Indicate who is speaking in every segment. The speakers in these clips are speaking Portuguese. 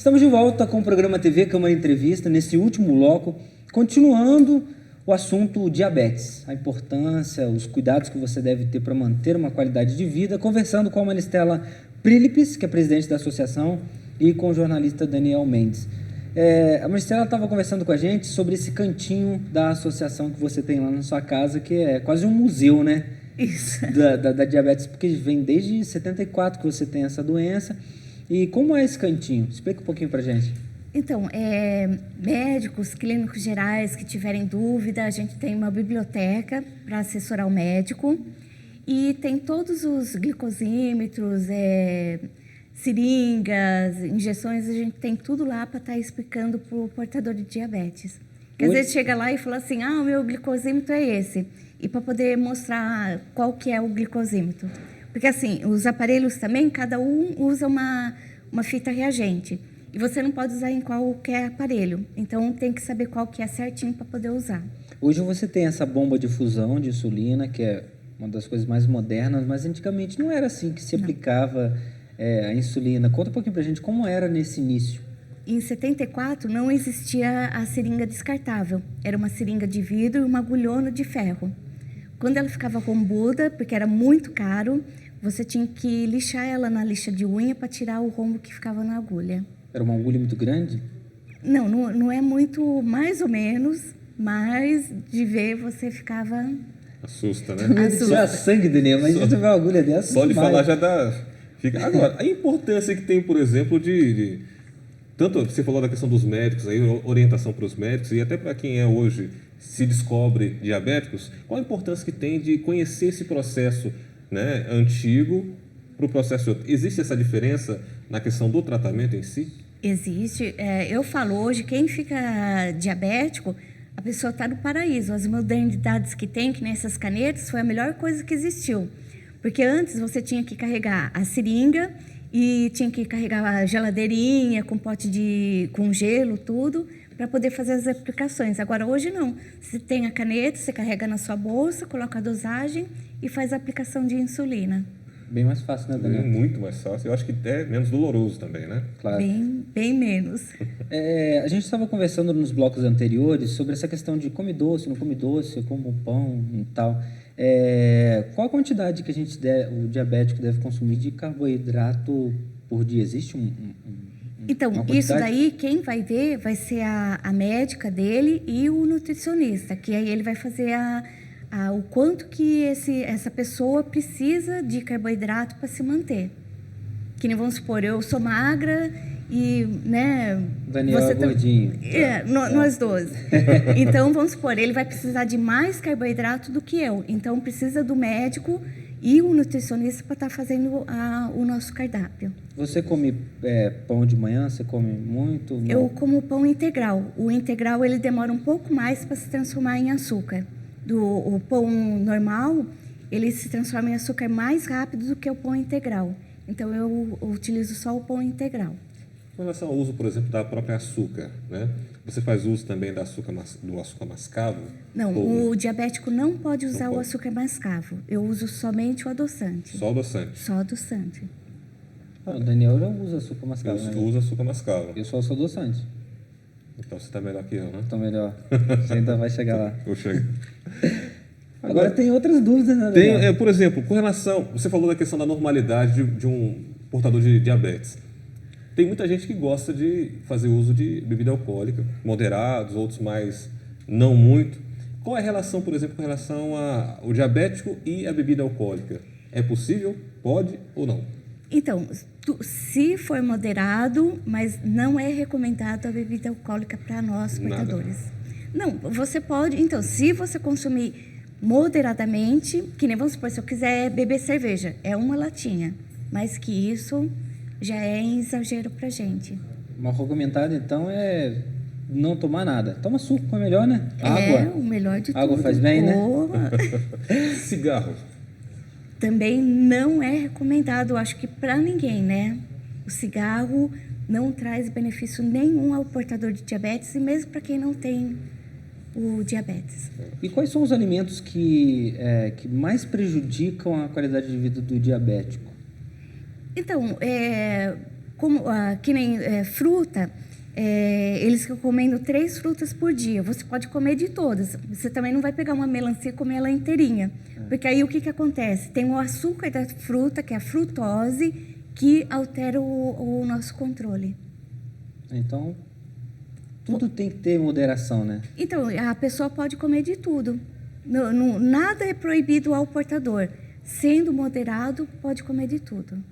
Speaker 1: Estamos de volta com o programa TV Câmara Entrevista, nesse último bloco, continuando o assunto diabetes, a importância, os cuidados que você deve ter para manter uma qualidade de vida, conversando com a Maristela Prílipes, que é presidente da associação, e com o jornalista Daniel Mendes. A Maristela estava conversando com a gente sobre esse cantinho da associação que você tem lá na sua casa, que é quase um museu, né?
Speaker 2: Isso.
Speaker 1: Da diabetes, porque vem desde 74 que você tem essa doença. E como é esse cantinho? Explica um pouquinho pra gente.
Speaker 2: Então, médicos, clínicos gerais que tiverem dúvida, a gente tem uma biblioteca para assessorar o médico e tem todos os glicosímetros, seringas, injeções, a gente tem tudo lá para estar explicando para o portador de diabetes. Porque às vezes chega lá e fala assim, o meu glicosímetro é esse. E para poder mostrar qual que é o glicosímetro. Porque assim, os aparelhos também, cada um usa uma fita reagente. E você não pode usar em qualquer aparelho. Então, tem que saber qual que é certinho para poder usar.
Speaker 1: Hoje você tem essa bomba de fusão de insulina, que é uma das coisas mais modernas, mas antigamente não era assim que se aplicava a insulina. Conta um pouquinho pra gente como era nesse início.
Speaker 2: Em 74, não existia a seringa descartável. Era uma seringa de vidro e uma agulhona de ferro. Quando ela ficava rombuda, porque era muito caro, você tinha que lixar ela na lixa de unha para tirar o rombo que ficava na agulha.
Speaker 1: Era uma agulha muito grande?
Speaker 2: Não é muito, mais ou menos, mas de ver você ficava...
Speaker 3: Assusta, né?
Speaker 1: Assusta. Sangue, Daniel, mas você vê uma agulha dessa...
Speaker 3: Só de falar já dá... Agora, a importância que tem, por exemplo, tanto você falou da questão dos médicos, aí, orientação para os médicos e até para quem é hoje se descobre diabéticos, qual a importância que tem de conhecer esse processo, né, antigo para o processo outro? Existe essa diferença na questão do tratamento em si?
Speaker 2: Existe. Eu falo hoje, quem fica diabético, a pessoa está no paraíso. As modernidades que tem, que nessas canetas, foi a melhor coisa que existiu. Porque antes você tinha que carregar a seringa e tinha que carregar a geladeirinha com pote com gelo, tudo, para poder fazer as aplicações. Agora, hoje não. Você tem a caneta, você carrega na sua bolsa, coloca a dosagem e faz a aplicação de insulina.
Speaker 1: Bem mais fácil, né, Daniel?
Speaker 3: Muito mais fácil. Eu acho que é menos doloroso também, né?
Speaker 1: Claro.
Speaker 2: Bem menos.
Speaker 1: A gente estava conversando nos blocos anteriores sobre essa questão de come doce, não come doce, como pão e tal. Qual a quantidade que o diabético deve consumir de carboidrato por dia? Existe
Speaker 2: Então, isso daí, quem vai ver vai ser a médica dele e o nutricionista, que aí ele vai fazer o quanto que essa pessoa precisa de carboidrato para se manter. Que nem vamos supor, eu sou magra e, né...
Speaker 1: Daniel é gordinho.
Speaker 2: Nós dois. Então, vamos supor, ele vai precisar de mais carboidrato do que eu. Então, precisa do médico e o nutricionista para estar fazendo o nosso cardápio.
Speaker 1: Você come pão de manhã? Você come muito? Não?
Speaker 2: Eu como pão integral. O integral ele demora um pouco mais para se transformar em açúcar. O pão normal, ele se transforma em açúcar mais rápido do que o pão integral. Então, eu utilizo só o pão integral.
Speaker 3: Com relação ao uso, por exemplo, da própria açúcar, né? Você faz uso também do açúcar mascavo?
Speaker 2: Não, o diabético não pode usar o açúcar mascavo. Eu uso somente o adoçante.
Speaker 3: Só o adoçante?
Speaker 2: Só adoçante.
Speaker 1: O Daniel já usa açúcar mascavo, né?
Speaker 3: Eu uso açúcar mascavo.
Speaker 1: Eu só sou adoçante.
Speaker 3: Então você está melhor que eu, né?
Speaker 1: Estou melhor. Você ainda vai chegar lá.
Speaker 3: Eu chego.
Speaker 1: Agora tem outras dúvidas, né, Daniel?
Speaker 3: Por exemplo, com relação... Você falou da questão da normalidade de um portador de diabetes. Tem muita gente que gosta de fazer uso de bebida alcoólica, moderados, outros mais não muito. Qual é a relação, por exemplo, com relação ao diabético e a bebida alcoólica? É possível? Pode ou não?
Speaker 2: Então, se for moderado, mas não é recomendado a bebida alcoólica para nós, portadores. Não, você pode... Então, se você consumir moderadamente, que nem vamos supor, se eu quiser beber cerveja, é uma latinha. Mais que isso... já é exagero pra gente.
Speaker 1: Uma recomendada, então, é não tomar nada. Toma suco, é melhor, né?
Speaker 2: Água. O melhor de tudo.
Speaker 1: Água faz bem, né?
Speaker 3: Cigarro.
Speaker 2: Também não é recomendado, acho que para ninguém, né? O cigarro não traz benefício nenhum ao portador de diabetes e mesmo para quem não tem o diabetes.
Speaker 1: E quais são os alimentos que mais prejudicam a qualidade de vida do diabético?
Speaker 2: Então, que nem fruta, eles recomendam 3 frutas por dia. Você pode comer de todas. Você também não vai pegar uma melancia e comer ela inteirinha. Porque aí o que acontece? Tem o açúcar da fruta, que é a frutose, que altera o nosso controle.
Speaker 1: Então, tudo tem que ter moderação, né?
Speaker 2: Então, a pessoa pode comer de tudo. Nada é proibido ao portador. Sendo moderado, pode comer de tudo.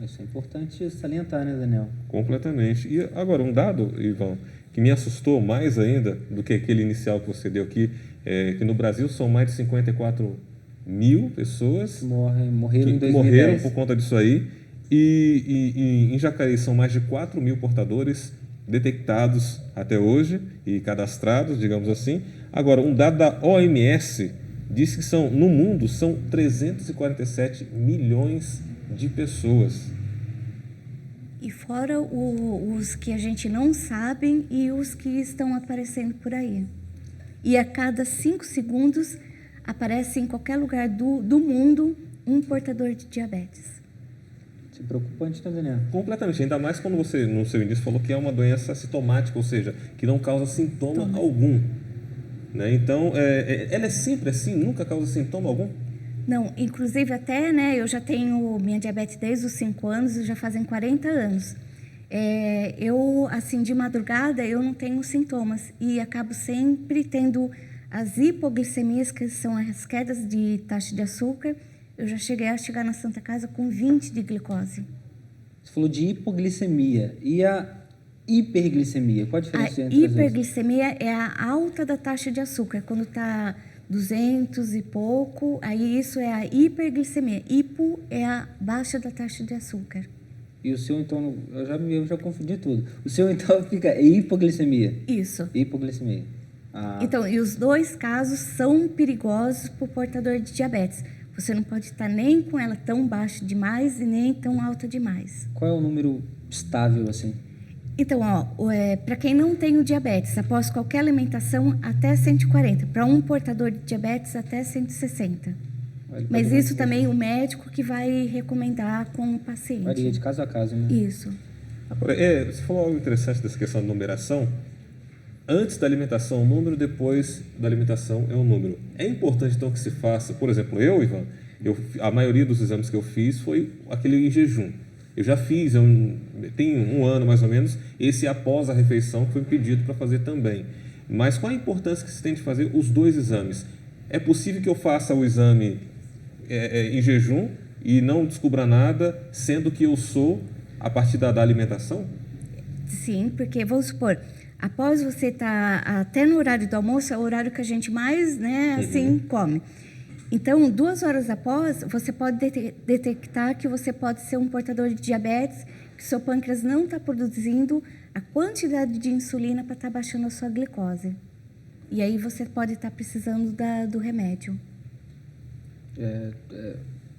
Speaker 1: Isso é importante salientar, né, Daniel?
Speaker 3: Completamente. E agora, um dado, Ivan, que me assustou mais ainda do que aquele inicial que você deu aqui, é que no Brasil são mais de 54 mil pessoas
Speaker 1: Morreram em 2010.
Speaker 3: morreram por conta disso aí. E em Jacareí são mais de 4 mil portadores detectados até hoje e cadastrados, digamos assim. Agora, um dado da OMS diz que no mundo são 347 milhões de pessoas.
Speaker 2: E fora os que a gente não sabe e os que estão aparecendo por aí. E a cada 5 segundos aparece em qualquer lugar do mundo um portador de diabetes.
Speaker 1: Isso é preocupante, né, Daniel?
Speaker 3: Completamente, ainda mais quando você, no seu início, falou que é uma doença assintomática, ou seja, que não causa sintoma algum. Né? Então, ela é sempre assim, nunca causa sintoma algum?
Speaker 2: Não, inclusive até, né, eu já tenho minha diabetes desde os 5 anos, já fazem 40 anos. Eu, assim, de madrugada, eu não tenho sintomas e acabo sempre tendo as hipoglicemias, que são as quedas de taxa de açúcar. Eu já cheguei a chegar na Santa Casa com 20 de glicose.
Speaker 1: Você falou de hipoglicemia e a hiperglicemia. Qual a diferença
Speaker 2: A
Speaker 1: entre as duas?
Speaker 2: hiperglicemia é a alta da taxa de açúcar. Quando está 200 e pouco, aí isso é a hiperglicemia. Hipo é a baixa da taxa de açúcar.
Speaker 1: E o seu, então, eu já confundi tudo. O seu, então, fica hipoglicemia.
Speaker 2: Isso.
Speaker 1: Hipoglicemia. Ah,
Speaker 2: Então, e os 2 casos são perigosos para o portador de diabetes. Você não pode estar nem com ela tão baixa demais e nem tão alta demais.
Speaker 1: qual é o número estável, assim?
Speaker 2: Então, para quem não tem o diabetes, após qualquer alimentação, até 140. Para um portador de diabetes, até 160. Mas isso também o médico que vai recomendar com o paciente.
Speaker 1: Varia de caso a caso, né?
Speaker 2: Isso.
Speaker 3: Agora, você falou algo interessante dessa questão de numeração. Antes da alimentação, um número, depois da alimentação é um número. É importante, então, que se faça, por exemplo, Ivan, a maioria dos exames que eu fiz foi aquele em jejum. Eu já fiz, tenho 1 ano mais ou menos, esse após a refeição que foi pedido para fazer também. Mas qual a importância que se tem de fazer os 2 exames? É possível que eu faça o exame em jejum e não descubra nada, sendo que eu sou a partir da alimentação?
Speaker 2: Sim, porque, vamos supor, após você estar até no horário do almoço, é o horário que a gente mais, né, assim, come. Então, 2 horas após, você pode detectar que você pode ser um portador de diabetes, que seu pâncreas não está produzindo a quantidade de insulina para estar baixando a sua glicose. E aí você pode estar precisando do remédio.
Speaker 1: É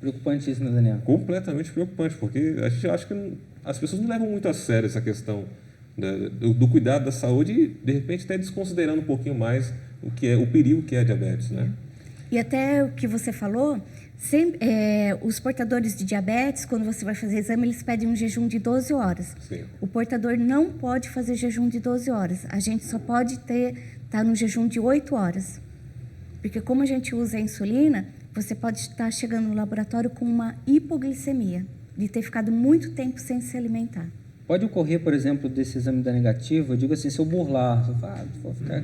Speaker 1: preocupante isso, né, Daniel?
Speaker 3: Completamente preocupante, porque a gente acha que as pessoas não levam muito a sério essa questão do cuidado da saúde e, de repente, até desconsiderando um pouquinho mais o perigo que é a diabetes, né?
Speaker 2: E até o que você falou, os portadores de diabetes, quando você vai fazer exame, eles pedem um jejum de 12 horas.
Speaker 3: Sim.
Speaker 2: O portador não pode fazer jejum de 12 horas. A gente só pode estar no jejum de 8 horas. Porque como a gente usa a insulina, você pode estar chegando no laboratório com uma hipoglicemia, de ter ficado muito tempo sem se alimentar.
Speaker 1: Pode ocorrer, por exemplo, desse exame dar negativo, eu digo assim, se eu burlar, se eu falar, não vou ficar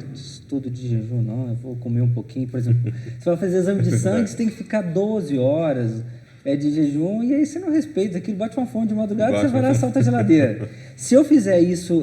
Speaker 1: tudo de jejum, não, eu vou comer um pouquinho, por exemplo. Você vai fazer exame de sangue, você tem que ficar 12 horas de jejum, e aí você não respeita aquilo, bate uma fome de madrugada, você vai lá e salta a geladeira. Se eu fizer isso...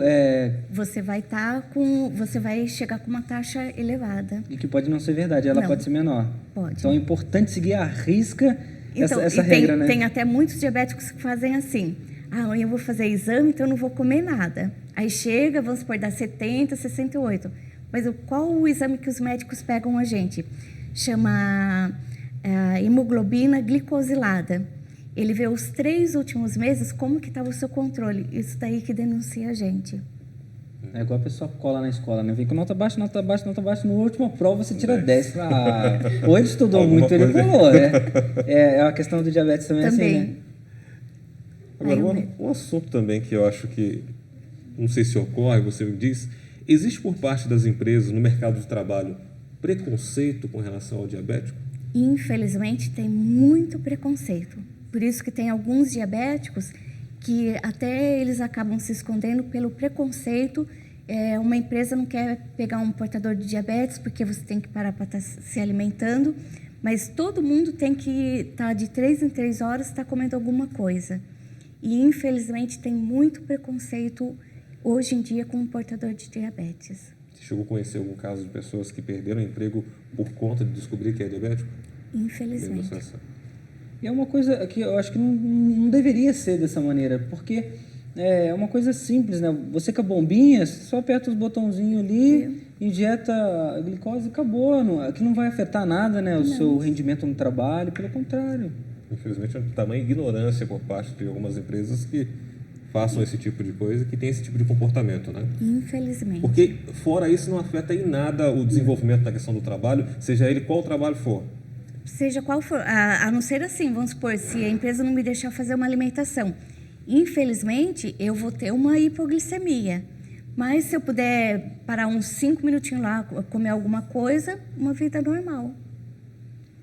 Speaker 2: Você vai chegar com uma taxa elevada.
Speaker 1: E que pode não ser verdade, ela
Speaker 2: Não.
Speaker 1: pode ser menor.
Speaker 2: Pode.
Speaker 1: Então é importante seguir à risca
Speaker 2: Então,
Speaker 1: essa
Speaker 2: e
Speaker 1: regra, né?
Speaker 2: Tem até muitos diabéticos que fazem assim. Amanhã eu vou fazer exame, então eu não vou comer nada. Aí chega, vamos supor, dá 70, 68. Mas qual o exame que os médicos pegam a gente? Chama hemoglobina glicosilada. Ele vê os 3 últimos meses, como que estava o seu controle. Isso daí que denuncia a gente.
Speaker 1: É igual a pessoa cola na escola, né? Vem com nota baixa, nota baixa, nota baixa. No última prova você tira 10. Ou ele estudou
Speaker 3: Alguma
Speaker 1: muito, ele
Speaker 3: coisa.
Speaker 1: colou, né? É uma questão do diabetes também. Assim, né?
Speaker 3: Agora, um assunto também que eu acho que, não sei se ocorre, você me diz, existe por parte das empresas no mercado de trabalho preconceito com relação ao diabético?
Speaker 2: Infelizmente, tem muito preconceito. Por isso que tem alguns diabéticos que até eles acabam se escondendo pelo preconceito. Uma empresa não quer pegar um portador de diabetes porque você tem que parar para estar se alimentando, mas todo mundo tem que estar de 3 em 3 horas comendo alguma coisa. E, infelizmente, tem muito preconceito hoje em dia com o portador de diabetes.
Speaker 3: Você chegou a conhecer algum caso de pessoas que perderam o emprego por conta de descobrir que é diabético?
Speaker 2: Infelizmente.
Speaker 1: E é uma coisa que eu acho que não deveria ser dessa maneira, porque é uma coisa simples, né? Você com a bombinha, só aperta os botãozinhos ali, injeta a glicose e acabou. Aquilo não vai afetar nada, né? O seu rendimento no trabalho, pelo contrário.
Speaker 3: Infelizmente, é tamanha ignorância por parte de algumas empresas que façam esse tipo de coisa, que tem esse tipo de comportamento, né?
Speaker 2: Infelizmente.
Speaker 3: Porque, fora isso, não afeta em nada o desenvolvimento da questão do trabalho, seja ele qual trabalho for.
Speaker 2: Seja qual for, a não ser assim, vamos supor, se a empresa não me deixar fazer uma alimentação, infelizmente, eu vou ter uma hipoglicemia. Mas se eu puder parar uns 5 minutinhos lá, comer alguma coisa, uma vida normal.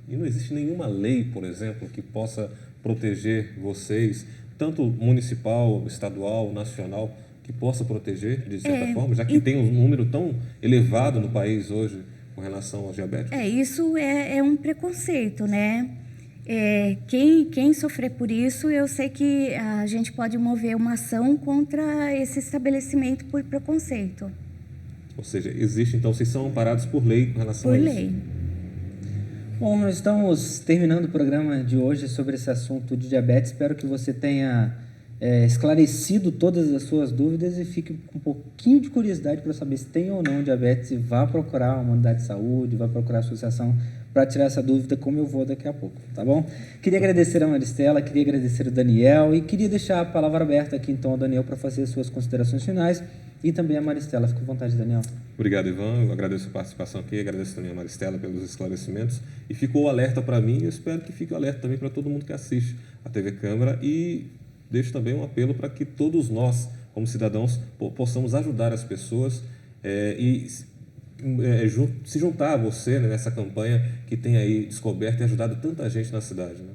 Speaker 3: E não existe nenhuma lei, por exemplo, que possa proteger vocês, tanto municipal, estadual, nacional, que possa proteger, de certa forma, já que tem um número tão elevado no país hoje com relação aos diabéticos?
Speaker 2: Isso é um preconceito, né? Quem sofrer por isso, eu sei que a gente pode mover uma ação contra esse estabelecimento por preconceito.
Speaker 3: Ou seja, existe, então, vocês são amparados por lei com relação a isso?
Speaker 2: Por lei.
Speaker 1: Bom, nós estamos terminando o programa de hoje sobre esse assunto de diabetes. Espero que você tenha esclarecido todas as suas dúvidas e fique com um pouquinho de curiosidade para saber se tem ou não diabetes e vá procurar uma unidade de saúde, vá procurar a associação para tirar essa dúvida, como eu vou daqui a pouco, tá bom? Queria agradecer a Maristela, queria agradecer o Daniel e queria deixar a palavra aberta aqui então ao Daniel para fazer as suas considerações finais e também a Maristela. Fica à vontade, Daniel.
Speaker 3: Obrigado, Ivan. Eu agradeço a participação aqui, agradeço também a Maristela pelos esclarecimentos e ficou o alerta para mim e eu espero que fique o alerta também para todo mundo que assiste a TV Câmara e deixo também um apelo para que todos nós, como cidadãos, possamos ajudar as pessoas se juntar a você, né, nessa campanha que tem aí descoberto e ajudado tanta gente na cidade, né?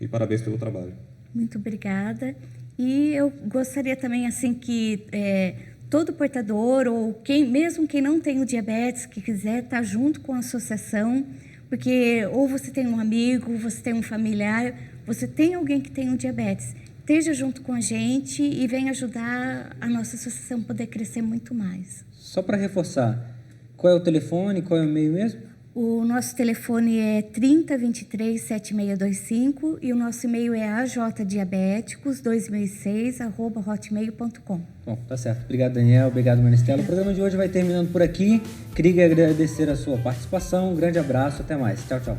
Speaker 3: E parabéns pelo trabalho.
Speaker 2: Muito obrigada. E eu gostaria também assim que todo portador ou mesmo quem não tem o diabetes, que quiser estar junto com a associação, porque ou você tem um amigo, você tem um familiar, você tem alguém que tem o diabetes, esteja junto com a gente e venha ajudar a nossa associação a poder crescer muito mais.
Speaker 1: Só para reforçar, qual é o telefone, qual é o e-mail mesmo?
Speaker 2: O nosso telefone é 3023-7625 e o nosso e-mail é ajdiabéticos2006@hotmail.com.
Speaker 1: Bom, tá certo. Obrigado, Daniel. Obrigado, Maristela. O programa de hoje vai terminando por aqui. Queria agradecer a sua participação. Um grande abraço. Até mais. Tchau, tchau.